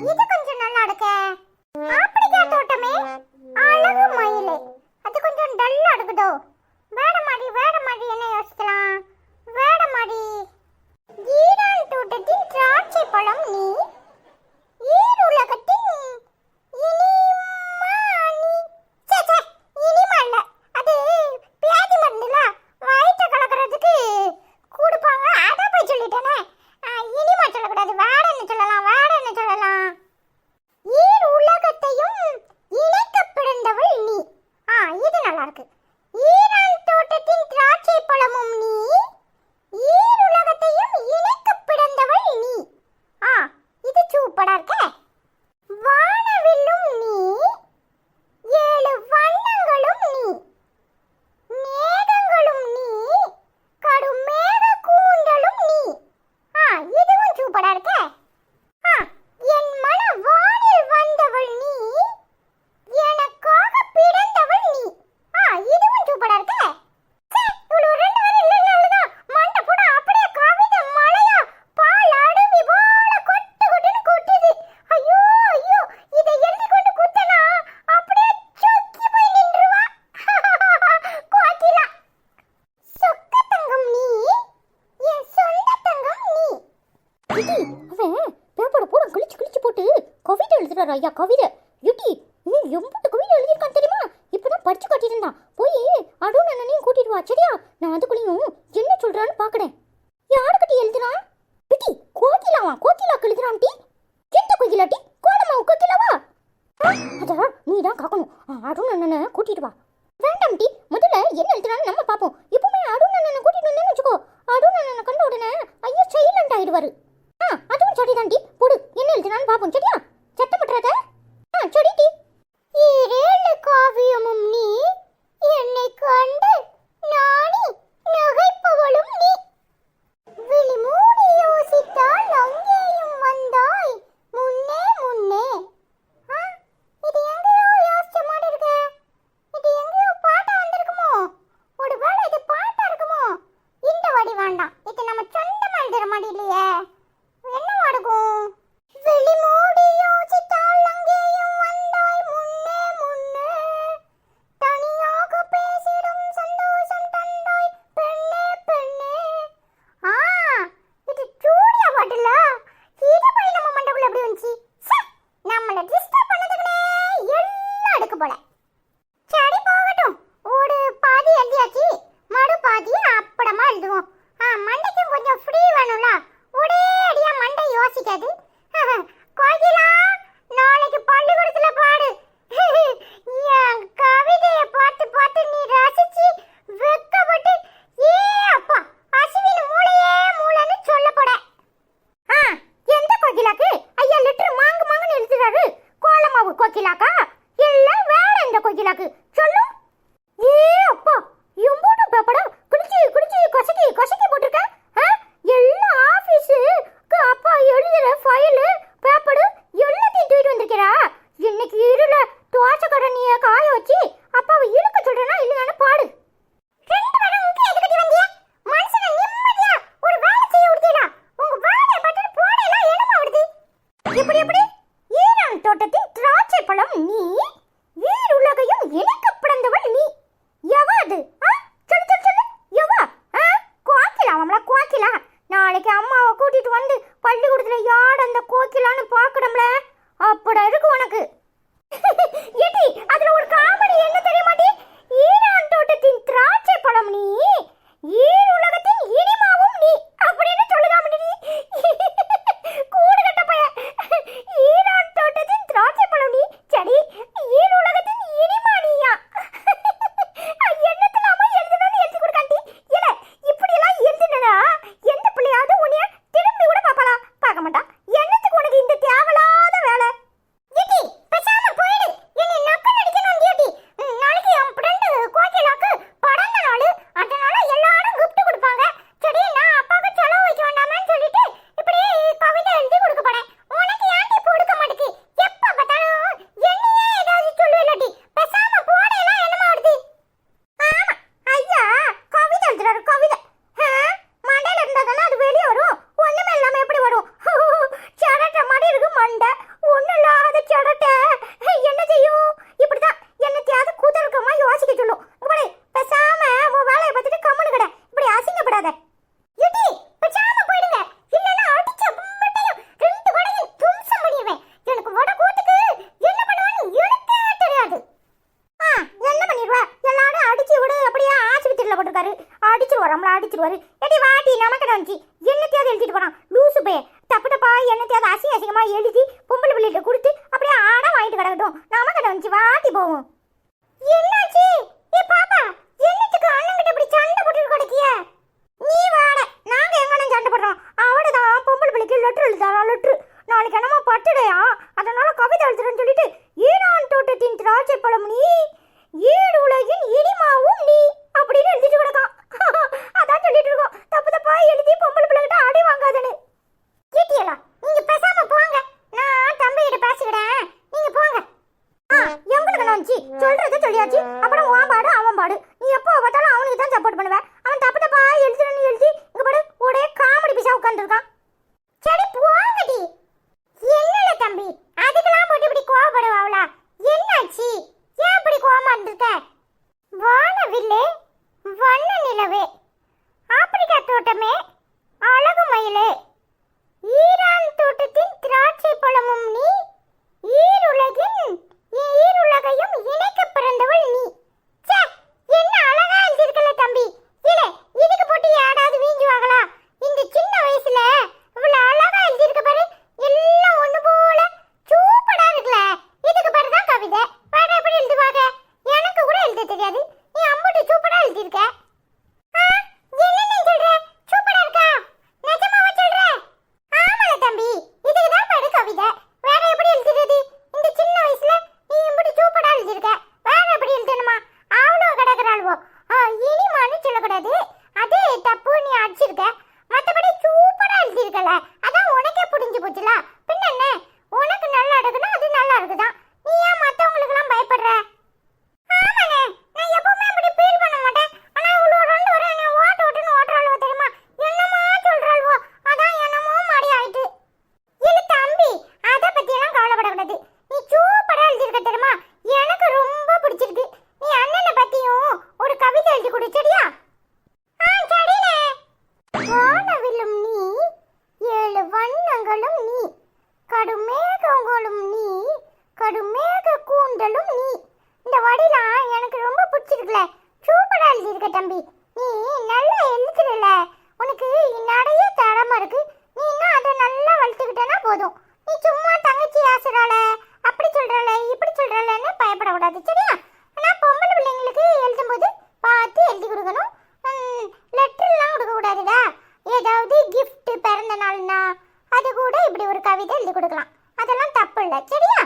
இது கொஞ்சம் நல்லா இருக்கே. ஆப்பிரிக்கா தோட்டமே அழகு மயிலே. அது கொஞ்சம் டல்லா இருக்குதோ. வேட மாடி என்ன யோசிக்கலாம்? வேட மாடி. ஈரான் தோட்டத்தின் திராட்சை பழம் நீ. ஈர் உலகத்தின் இனிமானி. சே சே, இனிமா இல்ல. அது பியாதி மருந்துல வயிற்ற கலக்கிறதுக்கு கொடுப்பாங்க. அத போய் சொல்லிட்டேனே. இனிமா சொல்லக்கூடாது. வேடன்னு சொல்லலாம். வேடன்னு சொல்லலாம். ஈர் உலகத்தையும் இணைக்க பிறந்தவள் நீ. இது நல்லா இருக்கு. ஈரான் தோட்டத்தின் திராட்சை பழமும் நீ. ஈர் உலகத்தையும் இணைக்க பிறந்தவள் நீ. இது சூப்பரா இருக்கே. வானவில்லும் நீ. ஏழு வண்ணங்களும் நீ. மேகங்களும் நீ. கடும் மேக கூந்தலும் நீ. இதுவும் சூப்பரா இருக்கே. என் மன வானில் வந்தவள் நீ. எனக்காக பிறந்தவள் நீ. இதுவும் சூப்பரா இருக்கே. இவ்வளவு ரெண்டு வரை இல்லைன்னா மண்டை போட அப்படியே கவிதை மழையா பால் அருவி போல கொட்டு கொட்டுன்னு கொட்டுது. ஐயோ ஐயோ, இதை எழுதி கொண்டு குத்தனா அப்படியே சொக்கி போய் நின்றுவா. கோகிலா. சொக்க தங்கம் நீ. என் சொந்த தங்கம் நீ. அவன் பேப்பரை போட கிழிச்சு போட்டு கவிதை எழுதுறாரு ஐயா. கவிதை யுட்டி எம்பட்டு கவிதை எழுதியிருக்கான் தெரியுமா? இப்பதான் படிச்சு காட்டிட்டு இருந்தான். போய் அருண் அண்ணனையும் கூட்டிட்டு வா சரியா? நான் அதுக்குள்ளேயும் என்ன சொல்றான்னு பாக்குறேன். யாருக்கிட்ட எழுதுறான்? யுட்டி கோகிலாக்கு எழுதுறான். டி எந்த கோகிலா? டி கோலமாவு கோகிலாவா? அதான் நீ தான் காக்கணும். அருண் அண்ணனை கூட்டிட்டு வா. வேண்டாம் டி, முதல்ல என்ன எழுதுறான்னு நம்ம பார்ப்போம். இப்பவுமே அருண் அண்ணனை கூட்டிட்டு வந்தேன்னு வச்சுக்கோ. அருண் அண்ணனை கண்ட உடனே ஐயோ சைலண்ட் ஆயிடுவாரு. அதுவும் சரிதான் டி. போடு, என்ன எழுதுறான்னு பார்ப்போம் சரியா? சத்தம் பண்றத. சரி டி. ஈரேழு காவியமும் நீ. என்னை கண்டு நாணி நகைப்பவளும் நீ. விழி மூடி யோசித்தால் அங்கேயும் வந்தாய் முன்னே முன்னே. இது எங்கேயோ யோசிச்ச மாதிரி இருக்கு. இது எங்கேயோ பாட்டா வந்திருக்குமோ? ஒருவேளை இது பாட்டா இருக்குமோ? இந்த வடி வேண்டாம். இது நம்ம சொந்தமா எழுதுற மாதிரி இல்லையே. என்னவா இருக்கும்? விழி மூடி யோசித்தால் அங்கேயும் வந்தாய் முன்னே முன்னே. தனியாக பேசிடும் சந்தோஷம் தந்தாய் பெண்ணே பெண்ணே. இது சூர்யா பாட்டுல. இது போய் நம்ம மண்டபுல எப்படி வந்துச்சு? நம்மள டிஸ்டர்ப் பண்ணதுக்குனே எல்லாம் அடுக்கு போல. சரி போகட்டும். ஒரு பாதி எழுதியாச்சு. மறு பாதி அப்படமா எழுதுவோம். மண்டைக்கும் கொஞ்சம் ஃப்ரீ வேணும்ல. ஒரே அடியா மண்டை யோசிக்காது. கோகிலா, நாளைக்கு பள்ளிக்கூடத்துல பாடு. என் கவிதையை பார்த்து பார்த்து நீ ரசிச்சு வெக்கப்பட்டு ஏ அப்பா அஸ்வின் மூளையே மூளைன்னு சொல்ல போட. எந்த கோகிலாக்கு? ஐயா லெட்டர் மாங்குன்னு எழுதுறாரு. கோலமாவு கோகிலாக்கா? எல்லாம் வேற எந்த கோகிலாக்கு சொல்லு. ஏ அப்பா, எம்போட பேப்பரா குடிச்சு கொசக்கி போட்டிருக்க. எல்லாம் ஆபீஸுக்கு அப்பா எழுதுற ஃபைலு பேப்பரு எல்லாத்தையும் தூக்கிட்டு வந்திருக்கிறா. இன்னைக்கு இருள துவாசக்கடனிய காய வச்சு அப்பாவை இழுக்க சொல்றேன்னா இல்லையான்னு பாடு. ரெண்டு பேரும் இங்க எதுக்கு வந்தீங்க? மனுஷனை நிம்மதியா ஒரு வேலை செய்ய விடுதீடா. உங்க வேலையை பட்டு போடலாம் என்னமா வருது? எப்படி ஈரான் தோட்டத்தின் திராட்சை பழம் நீ. ஈர் உலகையும் இணைக்க பிறந்தவள் நீ. எவா அது? சொல்லு எவா? கோகிலா. நாளைக்கு அம்மாவை கூட்டிட்டு வந்து பள்ளிக்கூடத்துல யார் அந்த கோகிலான்னு பாக்கணும்ல. அப்படா இருக்கு உனக்கு. ஏடி, அதுல ஒரு காமெடி என்ன தெரியுமாடி? ஈரான் தோட்டத்தின் திராட்சை பழம் நீ. ஈர் உலகத்தின் இனிமாவும் நீ அப்படின்னு சொல்லுதாமடி. கூடு கட்ட பைய. ஈரான் தோட்டத்தின் திராட்சை பழம் நீ. சரி, ஈர் உலகத்தின் இனிமா நீயா? வச்சிருவாரு. எடி வாடி நமக்கு வந்துச்சு என்னத்தையாவது எழுதிட்டு போறான் லூசு பே. தப்பு தப்பா என்னத்தையாவது அசிங்கமா எழுதி பொம்பளை பிள்ளைகிட்ட கொடுத்து அப்படியே ஆடம் வாங்கிட்டு கிடக்கட்டும். நமக்கு வந்துச்சு வாட்டி போவோம். என்னாச்சு ஏ பாப்பா, என்னத்துக்கு அண்ணன்கிட்ட இப்படி சண்டை போட்டுட்டு கிடக்கிய? நீ வாட, நாங்க எங்கன்னு சண்டை போடுறோம். அவளுதான் பொம்பளை பிள்ளைக்கு லெட்டர் எழுதாரா லெட்டர். நாளைக்கு என்னமோ பட்டுடையா, அதனால கவிதை எழுதுறேன்னு சொல்லிட்டு ஈரான் தோட்டத்தின் திராட்சை பழம் நீ, ஈடு உலகின் இடிமாவும் நீ அப்படின்னு எழுதிட்டு கிடக்கான். அதான் சொல்லிட்டு இருக்கோம் தப்பு தப்பா எழுதி பொம்பளை பிள்ளைகிட்ட அடி வாங்காதன்னு. கேட்டியலா, நீங்க பேசாம போங்க, நான் தம்பிகிட்ட பேசிக்கிறேன், நீங்க போங்க. எங்களுக்கு நினைச்சு சொல்றது சொல்லியாச்சு. அப்புறம் உன் பாடு அவன் பாடு, நீ எப்போ பார்த்தாலும் அவனுக்கு தான் சப்போர்ட் பண்ணுவேன். அவன் தப்பு தப்பா எழுதுறேன்னு எழுதி இங்க பாடு ஒரே காமெடி பீஸா உட்காந்துருக்கான். சரி போங்கடி. என்னல தம்பி அதுக்கெல்லாம் போட்டு இப்படி கோவப்படுவாங்களா? என்னாச்சு, ஏன் இப்படி கோவமா இருந்திருக்க? வானவில்லே வண்ண நிலவே, ஆப்பிரிக்கா தோட்டமே அழகு மயிலே, ஈரான் தோட்டத்தின் திராட்சை பழமும் நீ, ஈருலகையும் இணைக்க பிறந்தவள் நீ. ச்சே, என்ன அழகா எழுதிருக்கல தம்பி. இல்ல இதுக்கு போட்டு யாராவது வீஞ்சுவாங்களா? இந்த சின்ன வயசுல இவ்வளவு அழகா எழுதிருக்க பாரு, எல்லாம் ஒண்ணு போல சூப்பரா இருக்குல்ல. இதுக்கு பேரு தான் கவிதை. வேற எப்படி எழுதுவாங்க? எனக்கு கூட எழுத தெரியாது, நீ அம்புட்டு சூப்பரா எழுதிருக்க. என்ன சொல்ற? சூப்பரா இருக்கா? நிஜமாவா சொல்ற? ஆமால தம்பி, இதுக்கு தான் பேரு கவிதை. வேற எப்படி எழுதுறது? இந்த சின்ன வயசுல நீ இப்படி சூப்பரா எழுதிருக்க, வேற எப்படி எழுதணுமா? அவ்வளோ கிடக்குறாள்வோ. இனிமான்னு சொல்லக்கூடாது, அது தப்பு, நீ அடிச்சிருக்க. மற்றபடி சூப்பரா எழுதிருக்கல, அதான் உனக்கே புரிஞ்சு போச்சுல. பின்ன என்ன, உனக்கு நல்லா இருக்குன்னா அது நல்லா இருக்குதான். நீ ஏன் மற்றவங்களுக்கு எல்லாம் பயப்படுற? ஆமாண்ணே, நான் எப்பவுமே அப்படி ஃபீல் பண்ண மாட்டேன். ஆனா இவ்வளோ 2 வரை என்ன ஓட்டுன்னு ஓட்டுறாள்வோ தெரியுமா? என்னமா சொல்றாள்வோ, அதான் என்னமோ மாடி ஆயிட்டு. இல்ல தம்பி, அதை பத்தி எல்லாம் கவலைப்படக்கூடாது. நீ சூப்பரா எழுதிருக்க தெரியுமா? எனக்கு ரொம்ப பிடிச்சிருக்கு. நீ அண்ணனை பத்தியும் ஒரு கவிதை எழுதி கொடு சரியா? சரிண்ணே. வானவில்லும் நீ, 7 வண்ணங்களும் நீ, கடுமேகங்களும் நீ, கடுமேக கூந்தலும் நீ. இந்த வடிலாம் எனக்கு ரொம்ப பிடிச்சிருக்குல, சூப்பரா எழுதிருக்க தம்பி. நீ நல்லா எழுதுறல, உனக்கு நிறைய திறமை இருக்கு. நீ இன்னும் அதை நல்லா வளர்த்துக்கிட்டனா போதும். நீ சும்மா தங்கச்சி ஆசுறாள, அப்படி சொல்றாள இப்படி சொல்றாளன்னு பயப்படக்கூடாது சரியா? ஆனால் பொம்பளை பிள்ளைங்களுக்கு எழுதும்போது பார்த்து எழுதி கொடுக்கணும். லெட்டர்லாம் கொடுக்க கூடாதுடா. ஏதாவது கிஃப்ட் பிறந்த நாள்னா அது கூட இப்படி ஒரு கவிதை எழுதி கொடுக்கலாம். அதெல்லாம் தப்பு இல்லை சரியா?